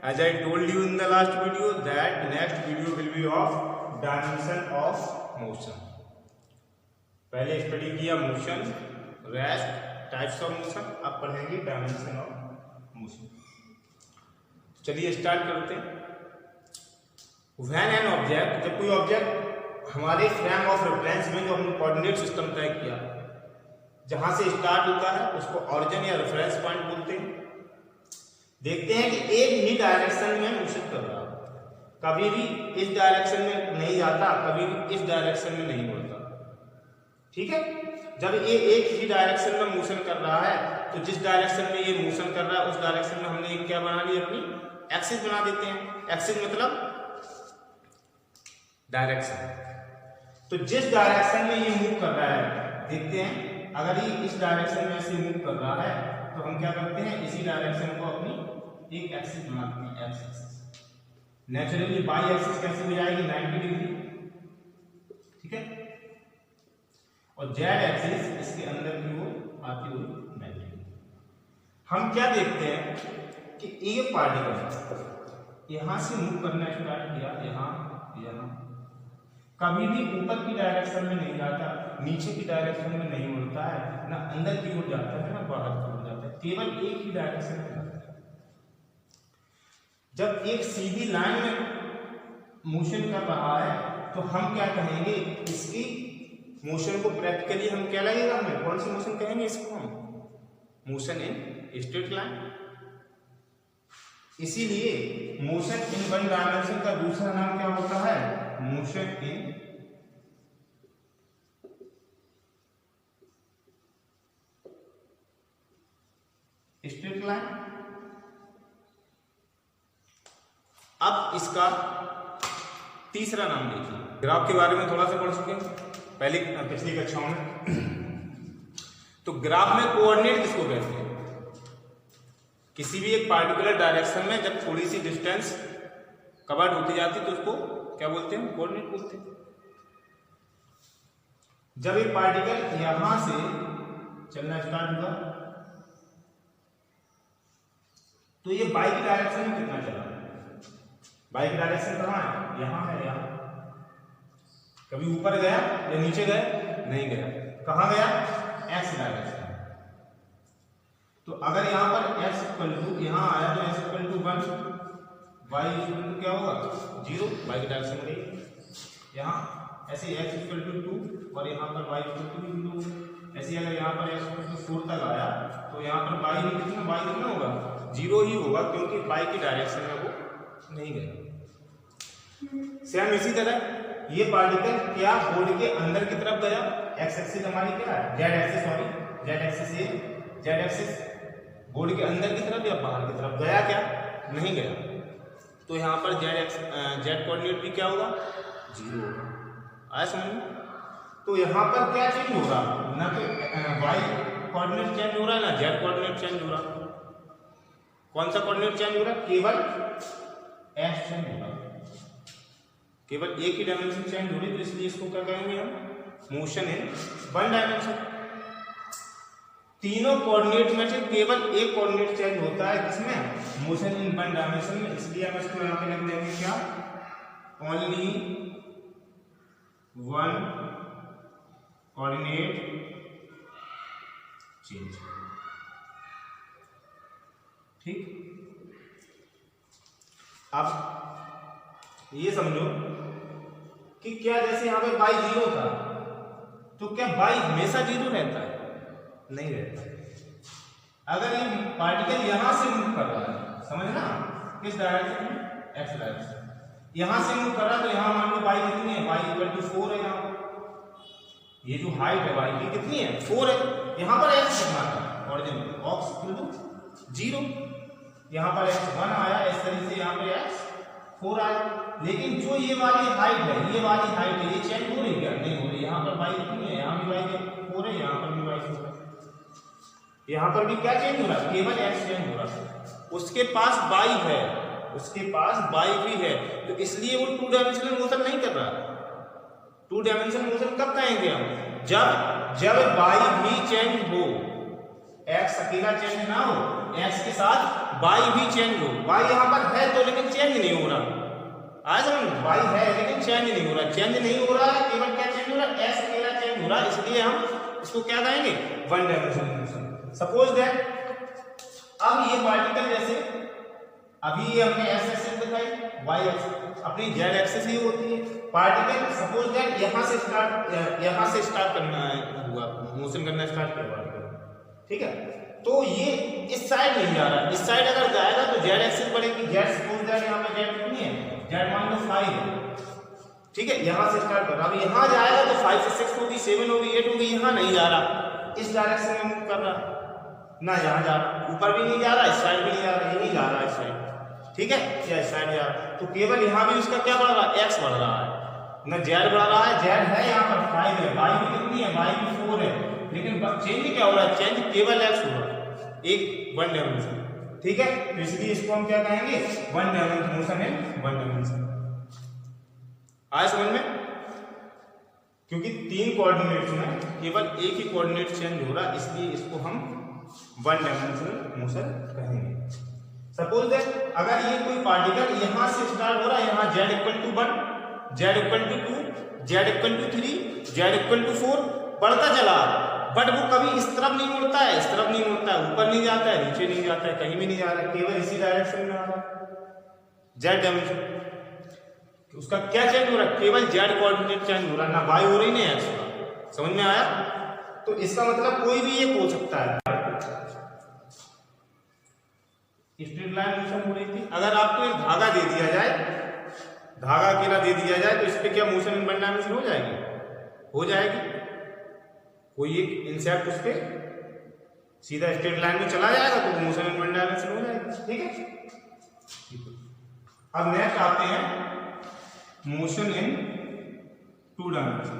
as I told you in the last video that next video will be of dimension of motion. पहले study किया motion, rest, types of motion, अब पढ़ेंगे dimension of motion. चलिए start करते हैं। When an object, जब कोई object हमारे फ्रेम ऑफ रेफरेंस में जो हमने कोऑर्डिनेट सिस्टम तय किया, जहां से स्टार्ट होता है उसको ऑरिजिन या रेफरेंस पॉइंट बोलते हैं। देखते हैं कि एक ही डायरेक्शन में मोशन कर रहा है, कभी भी इस डायरेक्शन में नहीं जाता, कभी भी इस डायरेक्शन में नहीं बढ़ता। ठीक है, जब ये एक ही डायरेक्शन में मोशन कर रहा है तो जिस डायरेक्शन में ये मोशन कर रहा है उस डायरेक्शन में हमने क्या बना ली, अपनी एक्सिस बना देते हैं। एक्सिस मतलब डायरेक्शन। तो जिस डायरेक्शन में ये मूव कर रहा है, देखते हैं अगर ये इस डायरेक्शन में ऐसे मूव कर रहा है तो हम क्या करते हैं, इसी डायरेक्शन को अपनी एक एक्सिस बनाते हैं, x axis. Naturally by axis कैसे हो जाएगी, 90 डिग्री। ठीक है, और जेड एक्सिस इसके अंदर की ओर आती हुई 90 डिग्री। हम क्या देखते हैं कि ये पार्टिकल यहां से मूव करना स्टार्ट किया, यहां कभी भी ऊपर की डायरेक्शन में नहीं जाता, नीचे की डायरेक्शन में नहीं मुड़ता है, ना अंदर की ओर जाता है ना बाहर की ओर जाता है, केवल एक ही डायरेक्शन में जाता है। जब एक सीधी लाइन में मोशन कर रहा है तो हम क्या कहेंगे, इसकी मोशन को प्रैक्टिकली हम क्या लगेगा, हमें कौन सी मोशन कहेंगे, इसको हम मोशन इन स्ट्रेट लाइन। इसीलिए मोशन इन वन डायमेंशन का दूसरा नाम क्या होता है, मोशन इन स्ट्रेट लाइन। अब इसका तीसरा नाम देखिए। ग्राफ के बारे में थोड़ा सा पढ़ चुके हैं पहले पिछली कक्षाओं में। तो ग्राफ में कोऑर्डिनेट किसको कहते हैं, किसी भी एक पार्टिकुलर डायरेक्शन में जब थोड़ी सी डिस्टेंस कवर्ड होती जाती तो उसको क्या बोलते हैं, कोऑर्डिनेट बोलते हैं। जब एक पार्टिकल यहां से चलना स्टार्ट हुआ तो ये बाई की डायरेक्शन में कितना चला, बाई की डायरेक्शन कहां है, यहां है, यहां। कभी ऊपर गया या नीचे गया, नहीं गया, कहां गया, एक्स डायरेक्शन। तो अगर यहां पर x इक्वल टू यहां आया तो x equal to 1, y equal to क्या होगा 0, y की डायरेक्शन में यहाँ ऐसे x इक्वल टू 2 और यहाँ पर y इक्वल टू 0। ऐसे अगर यहाँ पर x इक्वल टू 4 तक आया तो यहाँ पर y कितना होगा, 0 ही होगा, क्योंकि y की डायरेक्शन में वो नहीं गया। सेम इसी तरह ये पार्टिकल क्या बोर्ड के अंदर की तरफ गया, x एक्सिस हमारी क्या है, z axis, sorry z axis, ये z एक्सिस बोर्ड के अंदर की तरफ या बाहर की तरफ गया, क्या नहीं गया। तो यहाँ पर z कोऑर्डिनेट भी क्या होगा, 0 होगा। आया समझ में। तो यहाँ पर क्या चेंज हो रहा, ना तो y कोऑर्डिनेट चेंज हो रहा है ना z कोऑर्डिनेट चेंज हो रहा। कौन सा कोऑर्डिनेट चेंज हो रहा है, केवल x चेंज हो रहा, केवल एक ही डायमेंशन चेंज हो रही। तो इसलिए इसको क्या कहेंगे हम, मोशन इन वन डायमेंशन। तीनों कोऑर्डिनेट में से केवल एक कोऑर्डिनेट चेंज होता है, किसमें, मोशन इन वन डायमेंशन में। इसलिए हम इसको यहां पे लिख देंगे क्या, ओनली वन कोऑर्डिनेट चेंज। ठीक, अब ये समझो कि क्या जैसे यहां पे y 0 था तो क्या y हमेशा 0 रहता है, नहीं रहता। अगर ये पार्टिकल यहां से मूव कर रहा है, समझना किस डायरेक्शन में, एक्स डायरेक्शन, यहां से मूव कर रहा है तो यहां मान लो y कितनी है, y इक्वल टू 4 है। यहां ये जो हाइट है y की कितनी है, 4 है। यहां पर x कितना था, ओरिजिन x इक्वल टू 0, यहां पर x 1 आया, इस तरीके से यहां पर x 4 आया। लेकिन जो ये वाली हाइट है, ये वाली हाइट है, ये चेंज हो रही क्या, नहीं हो रही। यहां पर y कितनी है, यहां भी y 4 है, यहां पर भी y 4 है। यहां पर भी क्या चेंज हो रहा है, केवल x चेंज हो रहा है। उसके पास y है, उसके पास y भी है, तो इसलिए वो 2 डायमेंशनल मोशन नहीं कर रहा। 2 डायमेंशनल मोशन कब कहेंगे हम, जब y भी चेंज हो, एक्स अकेला चेंज ना हो, एक्स के साथ वाई भी चेंज हो। वाई यहाँ पर है तो लेकिन चेंज नहीं हो रहा, आज हम वाई है लेकिन चेंज नहीं हो रहा, चेंज नहीं हो रहा है, केवल क्या चेंज हो रहा है, एक्स अकेला चेंज हो रहा है, इसलिए हम इसको क्या कहेंगे, one dimensional motion. Suppose that अब ये पार्टिकल जैसे अभी ये हमने एक्स एक्सिस दिखाई, वाई एक्सिस अपनी जेड एक्सिस ही होती है। पार्टिकल सपोज दैट यहाँ से स्टार्ट करना हुआ, मोशन करना स्टार्ट किया पार्टिकल, ठीक है, तो ये इस साइड नहीं जा रहा, इस साइड अगर जाएगा तो जेड एक्सिस बढ़ेगी, जेड सपोज दैट यहाँ पे जेड कितनी है, जेड मान लो 5 है, ठीक है, यहाँ से स्टार्ट कर रहा, अब यहाँ जाएगा तो 5 से 6 होगी, 7 होगी, 8 होगी, यहाँ नहीं जा रहा, इस डायरेक्शन में मूव कर रहा ना, यहाँ जा रहा, ऊपर भी नहीं जा रहा, इस साइड भी नहीं जा रहा, यही जा रहा है इस साइड, ठीक है, या इस साइड जा रहा, तो केवल यहाँ भी उसका क्या बढ़ रहा है, एक्स बढ़ रहा है, ना जेड बढ़ रहा है, जेड है यहाँ पर 5 है, वाई भी कितनी है, वाई भी 4 है, लेकिन चेंज क्या हो रहा है, चेंज केवल एक्स हो रहा है, एक वन डायमेंशन, ठीक है, तो इसलिए इसको हम क्या कहेंगे, वन डायमेंशन मोशन है, वन डायमेंशन। आया समझ में, क्योंकि 3 कोऑर्डिनेट्स में केवल एक ही कोऑर्डिनेट चेंज हो रहा है, इसलिए इसको हम वन डायमेंशनल मोशन कहेंगे। सपोज दैट अगर ये कोई पार्टिकल यहां से स्टार्ट हो रहा है, यहां z equal to 1, z equal to 2, z equal to 3, z equal to 4 बढ़ता चला, बट वो कभी इस तरफ नहीं मुड़ता है, इस तरफ नहीं मुड़ता है, ऊपर नहीं जाता है, नीचे नहीं जाता है, कहीं भी नहीं जा रहा है, केवल इसी डायरेक्शन में आ रहा है, z डायमेंशन। उसका क्या चेंज हो रहा है, केवल z कोऑर्डिनेट चेंज हो रहा है, ना y हो रही ना x हो रहा। समझ में आया? तो इसका मतलब कोई भी ये हो सकता है। स्ट्रेट लाइन मोशन हो रही थी, अगर आपको एक धागा दे दिया जाए, धागा अकेला दे दिया जाए, तो इस पे क्या मोशन इन वन डायमेंशन हो जाएगी? हो जाएगी। कोई एक इंसेक्ट उस पे सीधा स्ट्रेट लाइन में चला जाएगा तो मोशन इन वन डायमेंशन हो जाएगी, ठीक है। अब नेक्स्ट आते हैं मोशन इन टू डायमेंशन।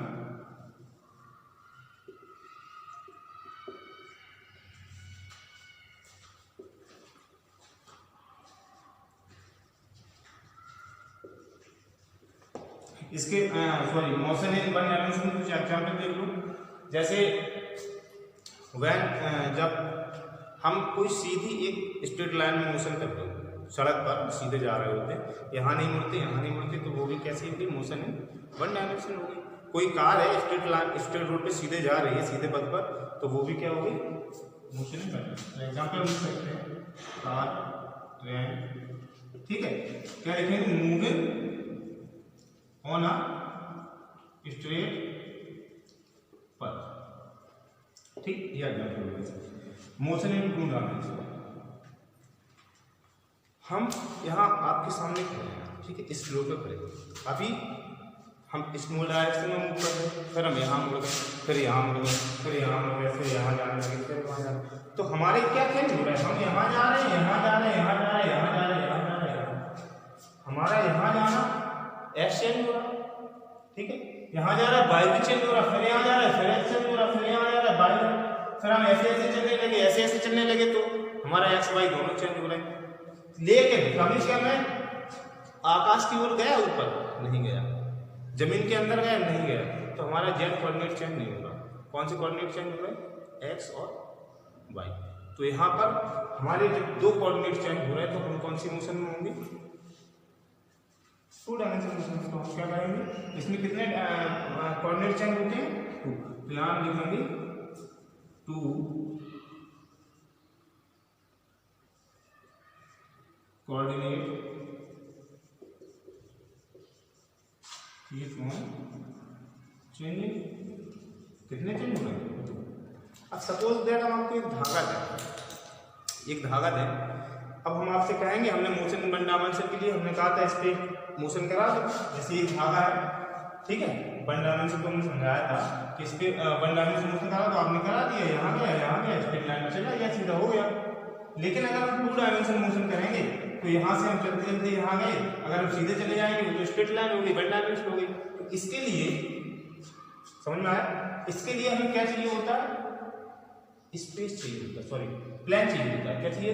इसके sorry motion in one dimension कुछ एग्जांपल देख लो। जैसे जब हम कोई सीधी एक स्ट्रेट लाइन में मोशन करते हैं, सड़क पर सीधे जा रहे होते हैं, यहाँ नहीं मुड़ते, यहाँ नहीं मुड़ते, तो वो भी कैसी होगी, मोशन इन वन डायमेंशन होगी। कोई कार है स्ट्रेट रोड पे सीधे जा रही है, सीधे पथ पर, तो वो भी क्या होगी, motion in one dimension. Example लिख सकते हैं कार, ट्रेन, ठीक है। क्या लिखेंगे, मूविंग ऑन अ स्ट्रेट पर, ठीक, यह example. Motion in two dimension, हम यहाँ आपके सामने खड़े हैं, ठीक है, इस फ्लो पे खड़े, अभी हम स्मॉल डायरेक्शन में मूव कर रहे हैं, फिर हम यहाँ मुड़ गए, फिर यहाँ मुड़ गए, फिर यहाँ मुड़ गए, फिर यहाँ जाने लगे, फिर वहाँ जाने, तो हमारे क्या चेंज हो रहा है, हम यहाँ जा रहे हैं, यहाँ जा रहे हैं, यहाँ जा रहे हैं, यहाँ जा रहे हैं, यहाँ जा रहे हैं, हमारा यहाँ जाना एक्स चेंज हो रहा है, ठीक है, यहाँ जा रहा है वाई भी चेंज हो रहा है, फिर यहाँ जा रहा है, फिर एक्स चेंज हो रहा है, फिर यहाँ जा रहा है वाई, फिर हम ऐसे ऐसे चलने लगे, ऐसे ऐसे चलने लगे, तो हमारा एक्स वाई दोनों चेंज हो रहे हैं। लेकिन कभी क्या मैं आकाश की ओर गया, ऊपर नहीं गया, जमीन के अंदर गया नहीं गया, तो हमारा जेड कोऑर्डिनेट चेंज नहीं होगा। कौन से कोऑर्डिनेट चेंज हो रहे हैं, एक्स और वाई। तो यहाँ पर हमारे जब दो कोऑर्डिनेट चेंज हो रहे हैं, तो हम कौन सी मोशन में होंगे, टू डायमेंशनल मोशन। तो हम क्या करेंगे, इसमें कितने कोऑर्डिनेट चेंज होते हैं, टू। यहाँ लिखेंगे टू कोऑर्डिनेट चेंजिंग, कितने चेंज हो रहे हैं। अब सपोज दैट हम आपको एक धागा दें, अब हम आपसे कहेंगे, हमने मोशन वन डायमेंशन के लिए हमने कहा था इस पे मोशन करा दो, जैसे ये धागा है, ठीक है, वन डायमेंशन को हमने समझाया था कि इस पे वन डायमेंशन मोशन करा, तो आपने करा दिया, यहाँ गया, स्ट्रेट लाइन में चला गया, सीधा हो गया। लेकिन अगर हम टू डायमेंशन मोशन करेंगे, तो यहाँ से हम चलते चलते यहाँ गए, अगर हम सीधे चले जाएंगे तो स्ट्रेट लाइन होगी, वन डायमेंशन होगी। तो इसके लिए समझ में आया, इसके लिए हमें क्या चाहिए होता है, स्पेस चाहिए होता है, सॉरी प्लेन चाहिए होता है। क्या चाहिए,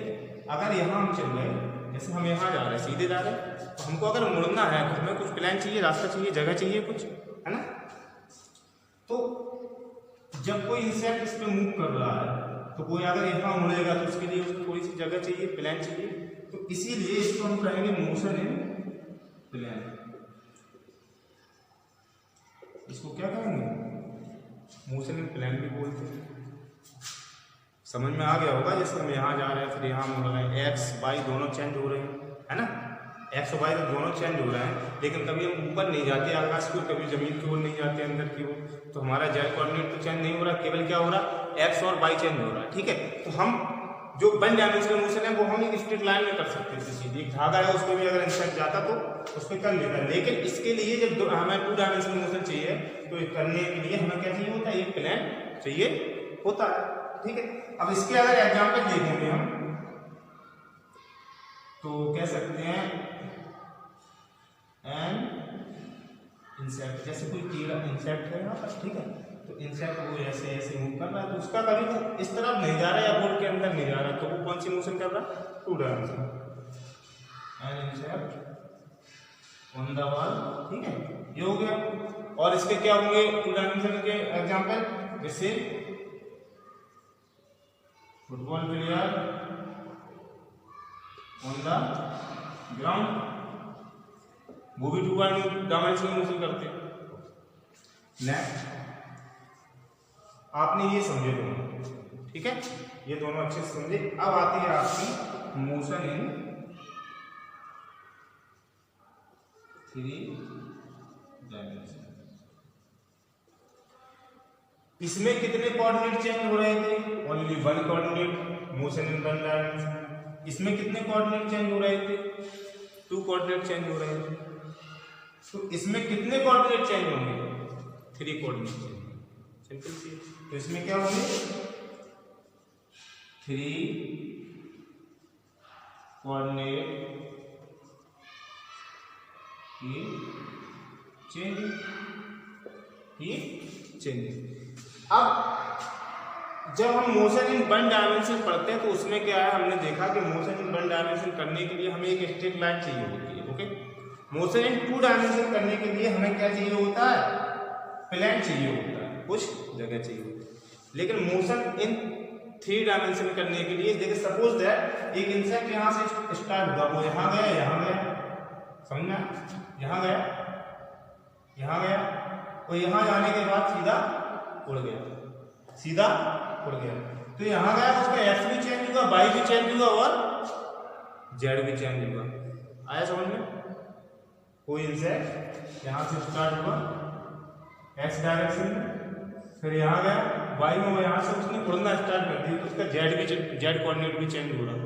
अगर यहाँ हम चल रहे हैं, जैसे हम यहाँ जा रहे हैं, सीधे जा रहे हैं, तो हमको अगर मुड़ना है तो हमें कुछ प्लेन चाहिए, रास्ता चाहिए, जगह चाहिए कुछ, है ना। तो जब कोई इंसेक्ट इस पे मूव कर रहा है, तो कोई अगर यहाँ मुड़ेगा तो उसके लिए उसको थोड़ी सी जगह चाहिए, प्लेन चाहिए, तो इसीलिए इसको हम कहेंगे मोशन इन प्लेन। इसको क्या कहेंगे? मोशन इन प्लेन भी बोलते हैं। समझ में आ गया होगा, जैसे हम यहाँ जा रहे हैं फिर यहाँ मुड़ रहे हैं, एक्स वाई दोनों चेंज हो रहे हैं, है ना, एक्स और वाई दोनों चेंज हो रहे हैं, लेकिन कभी हम ऊपर नहीं जाते आकाश की ओर, कभी जमीन की ओर नहीं जाते अंदर की ओर, तो हमारा जेड कोऑर्डिनेट तो चेंज नहीं हो रहा, केवल क्या हो रहा, एक्स और वाई चेंज हो रहा है। ठीक है, तो हम जो वन डायमेंशनल मोशन है वो हम एक स्ट्रेट लाइन में कर सकते हैं, सीधी एक धागा है उसको भी अगर इंसर्ट जाता तो उस पर कर लेता, लेकिन इसके लिए जब हमें टू डायमेंशनल मोशन चाहिए तो करने के लिए हमें क्या चाहिए होता है, एक प्लेन चाहिए होता है। ठीक है, अब इसके अगर एग्जाम्पल देखेंगे हम तो कह सकते हैं एन इंसेक्ट, जैसे कोई कीड़ा इंसेक्ट है यहाँ पर, ठीक है, तो इंसेक्ट वो ऐसे ऐसे मूव कर रहा है, तो उसका कभी वो इस तरफ नहीं जा रहा है या बोर्ड के अंदर नहीं जा रहा है, तो वो कौन सी मोशन कर रहा है, two dimension, an insect on the wall. ठीक है, ये हो गया। और इसके क्या होंगे टू डायमेंशन के एग्जाम्पल, जैसे football player on the ground, वो भी टू डायमेंशनल मोशन करते हैं। नेक्स्ट आपने ये समझे दोनों, ठीक है, ये दोनों अच्छे से समझे। अब आती है आपकी मोशन इन थ्री डायमेंशन। इसमें कितने कोऑर्डिनेट चेंज हो रहे थे, only one coordinate, motion in one dimension. इसमें कितने कोऑर्डिनेट चेंज हो रहे थे, टू कोऑर्डिनेट चेंज हो रहे थे। तो इसमें कितने कोऑर्डिनेट चेंज होंगे, थ्री कोऑर्डिनेट चेंज, सिंपल सी। तो इसमें क्या होंगे, थ्री कोऑर्डिनेट की चेंजिंग। अब जब हम मोशन इन वन डायमेंशन पढ़ते हैं तो उसमें क्या है, हमने देखा कि मोशन इन वन डायमेंशन करने के लिए हमें एक स्ट्रेट लाइन चाहिए होती है। Okay, motion in two dimension करने के लिए हमें क्या चाहिए होता है, प्लेन चाहिए होता है, कुछ जगह चाहिए होती है। लेकिन मोशन इन थ्री डायमेंशन करने के लिए देखिए, सपोज दैट एक इंसेक्ट यहाँ से स्टार्ट हुआ, वो यहाँ गया, समझना, यहाँ गया, और यहाँ जाने के बाद सीधा उड़ गया, तो यहाँ गया, उसका एक्स भी चेंज हुआ, वाई भी चेंज हुआ और जेड भी चेंज हुआ। आया समझ में? कोई इंसेक्ट यहाँ से स्टार्ट हुआ एक्स डायरेक्शन में, फिर यहाँ गया वाई में, वो यहाँ से उसने उड़ना स्टार्ट कर दिया, तो उसका जेड कोऑर्डिनेट भी चेंज हो रहा है।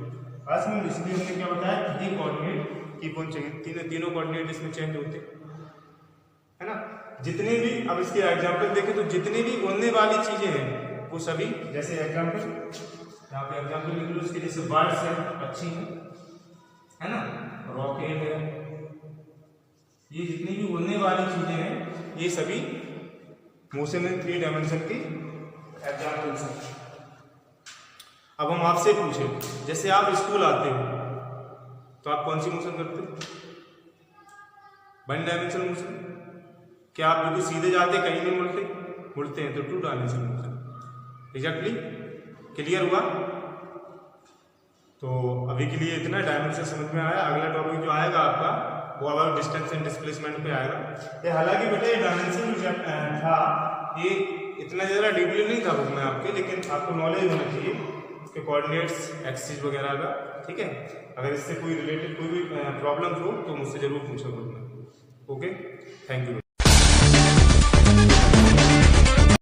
बस में इसलिए हमने क्या बताया, three coordinate keep on changing, तीनों कोऑर्डिनेट इसमें चेंज होते है ना। जितने भी, अब इसके एग्जांपल देखें तो जितनी भी उड़ने वाली चीजें हैं वो सभी, जैसे एग्जांपल यहाँ पे एग्जांपल लिख लो इसके, जैसे बर्ड्स है, पक्षी है ना, रॉकेट है, ये जितनी भी उड़ने वाली चीजें हैं ये सभी मोशन इन थ्री डायमेंशन की एग्जांपल्स हैं। अब हम आपसे पूछे, जैसे आप स्कूल आते हो तो आप कौन सी मोशन करते हो, वन डायमेंशनल मोशन। क्या आप बिल्कुल सीधे जाते, कहीं नहीं मुड़ते हैं, तो two dimensional motion. Exactly clear हुआ? तो अभी के लिए इतना, डायमेंशन समझ में आया। अगला टॉपिक जो आएगा आपका वो अबाउट डिस्टेंस एंड डिस्प्लेसमेंट पे आएगा। ये हालांकि बेटा ये डायमेंशन जो था ये इतना ज़्यादा डीपली नहीं था बुक में आपके, लेकिन आपको नॉलेज होना चाहिए इसके कोऑर्डिनेट्स, एक्सिस वगैरह का। ठीक है, अगर इससे कोई रिलेटेड कोई भी प्रॉब्लम हो तो मुझसे जरूर पूछो बुक में। Okay, thank you.